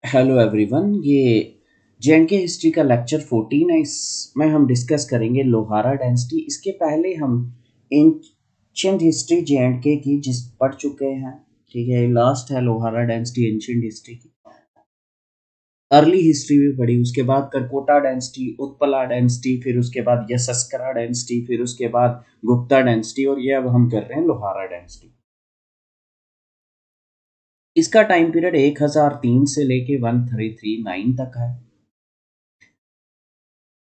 Hello everyone, ये J&K history का lecture 14 है। इसमें हम डिस्कस करेंगे लोहारा डायनेस्टी। इसके पहले हम एंशिएंट हिस्ट्री जे.एंड.के की जिस पढ़ चुके हैं। ठीक है, लास्ट है लोहारा डायनेस्टी एंशिएंट हिस्ट्री की। अर्ली हिस्ट्री भी पढ़ी, उसके बाद करकोटा डायनेस्टी, उत्पला डायनेस्टी, फिर उसके बाद यशस्करा डायनेस्टी, फिर उसके बाद गुप्ता डायनेस्टी, और ये अब हम कर रहे हैं लोहारा डायनेस्टी। इसका टाइम पीरियड 1003 से लेके 1339 तक है।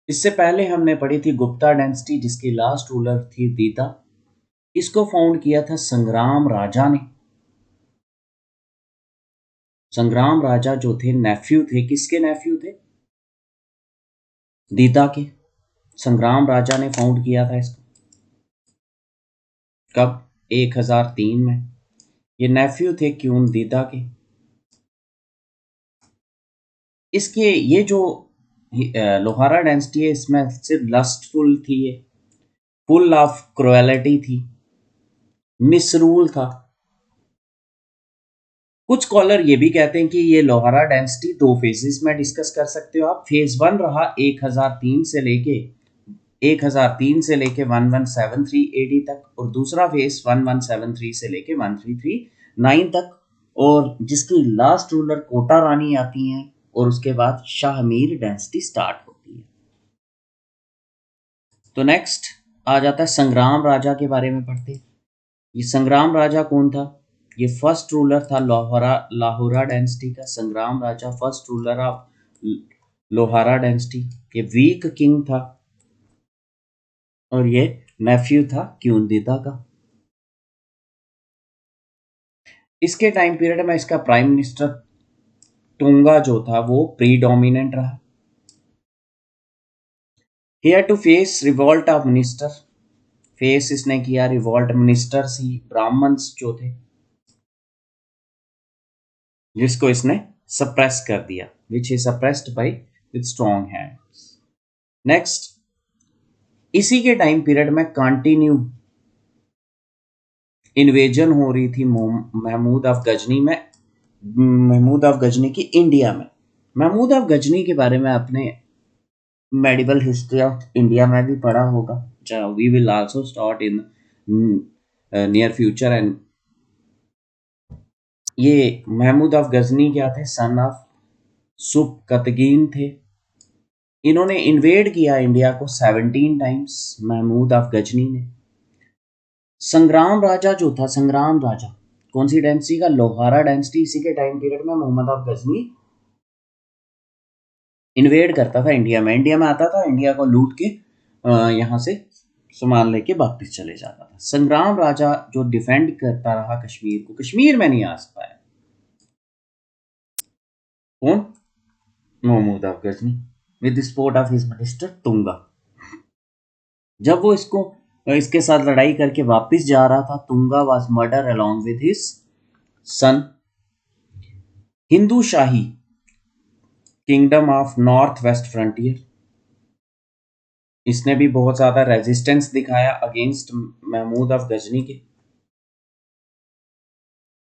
इससे पहले हमने पढ़ी थी गुप्ता डायनेस्टी, जिसकी लास्ट रूलर थी दीता। इसको फाउंड किया था संग्राम राजा ने। संग्राम राजा जो थे नेफ्यू थे, किसके नेफ्यू थे? दीता के। संग्राम राजा ने फाउंड किया था इसको। कब? 1003 में। ये नेफ्यू थे क्यून दीता के। इसके ये जो लोहारा डायनेस्टी है, इसमें सिर्फ लस्टफुल थी, ये फुल ऑफ क्रुएलिटी थी, मिसरूल था। कुछ स्कॉलर ये भी कहते हैं कि ये लोहारा डायनेस्टी दो फेजेस में डिस्कस कर सकते हो आप। फेज वन रहा 1003 से लेके 1173 एडी तक, और दूसरा फेज 1173 से लेके 1339 तक, और जिसकी लास्ट रूलर कोटा रानी आती हैं, और उसके बाद शाहमीर डायनेस्टी स्टार्ट होती है। तो नेक्स्ट आ जाता है संग्राम राजा के बारे में पढ़ते हैं। ये संग्राम राजा कौन था? ये फर्स्ट रूलर था लाहौरा डायनेस्टी का। Sangram Raja first ruler of Lohara dynasty. ये वीक किंग था, और ये नेफ्यू था क्यूनदिदा का। इसके टाइम पीरियड में इसका प्राइम मिनिस्टर टुंगा जो था वो प्रीडोमिनेंट रहा। He had to face revolt of minister. Face इसने किया रिवॉल्ट मिनिस्टर्स ही, ब्राह्मण्स जो थे, जिसको इसने सप्रेस कर दिया, which is suppressed bye with strong hands. Next, इसी के टाइम पीरियड में कंटिन्यू इन्वेजन हो रही थी महमूद ऑफ गजनी में, महमूद ऑफ गजनी की इंडिया में। महमूद ऑफ गजनी के बारे में अपने मेडिवल हिस्ट्री ऑफ इंडिया में भी पढ़ा होगा। We will also start in near future. And ये महमूद ऑफ गजनी क्या थे? सन ऑफ सुबकतगीन थे। इन्होंने इन्वेड किया इंडिया को 17 टाइम्स, महमूद ऑफ गजनी ने। संग्राम राजा जो था, संग्राम राजा कौन सी डायनेस्टी का? लोहारा डायनेस्टी। इसी के टाइम पीरियड में मोहम्मद ऑफ गजनी इन्वेड करता था इंडिया में। इंडिया में आता था, इंडिया को लूट के यहाँ से सामान लेके वापस चले जाता था। संग्राम राजा जो डिफेंड करता रहा कश्मीर को, कश्मीर में नहीं आ पाया। कौन? Mahmud of Ghazni with support of his minister Tunga. जब वो इसके साथ लड़ाई करके वापस जा रहा था, Tunga was murder along with his son. Hindu Shahi kingdom of north west frontier, इसने भी बहुत ज्यादा रेजिस्टेंस दिखाया अगेंस्ट महमूद ऑफ गजनी के।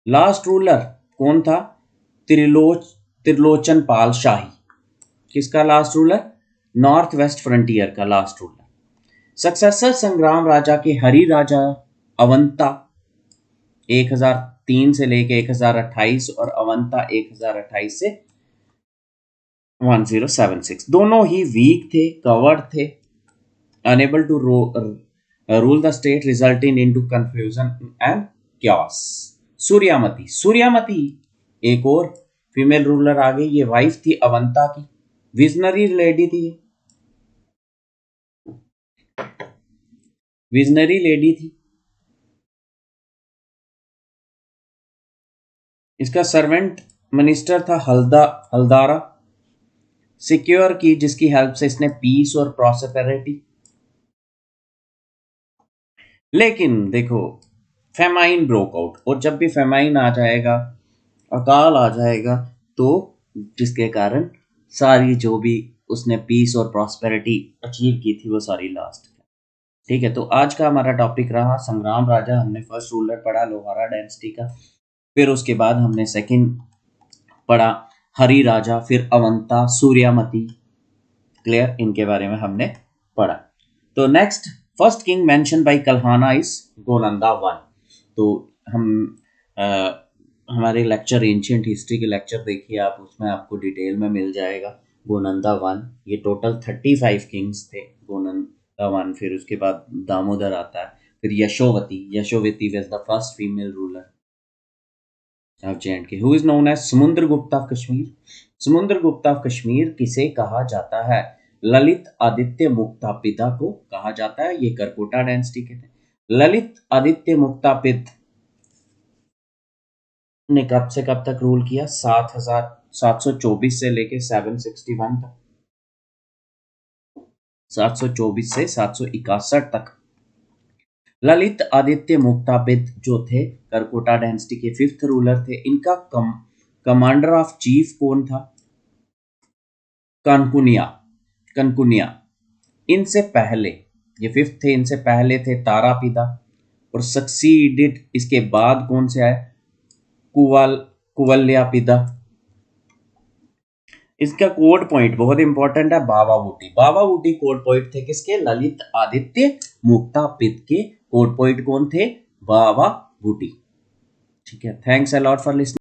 लास्ट रूलर कौन था? त्रिलोचन पाल शाही। किसका last ruler? North west frontier का लास्ट रूलर। सक्सेसर संग्राम राजा के हरि राजा अवंता 1003 से लेके 1028, और अवंता 1028 से 1076। दोनों ही वीक थे, कवर्ड थे, unable to rule the state, resulting into confusion and chaos. सूर्यामती, सूर्यामती एक और फीमेल रूलर आ गई। ये वाइफ थी अवंता की, विजनरी लेडी थी, विजनरी लेडी थी। इसका सर्वेंट मिनिस्टर था हल्दारा, सिक्योर की जिसकी हेल्प से इसने पीस और प्रॉस्पेरिटी। लेकिन देखो, फेमाइन ब्रोक आउट, और जब भी फेमाइन आ जाएगा, अकाल आ जाएगा, तो जिसके कारण सारी जो भी उसने पीस और प्रॉस्पेरिटी अचीव की थी वो सारी लास्ट। ठीक है, तो आज का हमारा टॉपिक रहा संग्राम राजा। हमने फर्स्ट रूलर पढ़ा लोहारा डायनेस्टी का, फिर उसके बाद हमने सेकंड पढ़ा हरि राजा, फिर अवंता, सूर्यामती। क्लियर, इनके बारे में हमने पढ़ा। तो next, first king mention by Kalhana is Gonanda one. तो हम अ, हमारे लेक्चर एंशियंट हिस्ट्री के लेक्चर देखिए आप, उसमें आपको डिटेल में मिल जाएगा। गोनंदा वन, ये टोटल 35 किंग्स थे। गोनंदा वन, फिर उसके बाद दामोदर आता है, फिर Yashovati. Yashovati was the first female ruler of J&K, who is known as Samudragupta of Kashmir. Samudragupta of Kashmir किसे कहा जाता है? ललित आदित्य मुक्तापिता को कहा जाता है। ये करकोटा डायनेस्टी के थे। ललित आदित्य मुक्तापित ने कब से कब तक रूल किया? 7,724 से लेके 761 तक, 724 से 761 तक। ललित आदित्य मुक्तापित जो थे करकोटा डायनेस्टी के फिफ्थ रूलर थे। इनका कमांडर ऑफ चीफ कौन था? कनकुनिया। कनकुनिया। इनसे पहले, ये फिफ्थ थे, इनसे पहले थे तारापिता, और सक्सीडेड इसके बाद कौन से आए? कुवल्यापिता। इसका कोड पॉइंट बहुत इंपॉर्टेंट है, बावा बूटी। बावा बूटी कोड पॉइंट थे किसके? ललित आदित्य मुक्तापित के कोड पॉइंट कौन थे? बावा बूटी। ठीक है, thanks a lot for listening.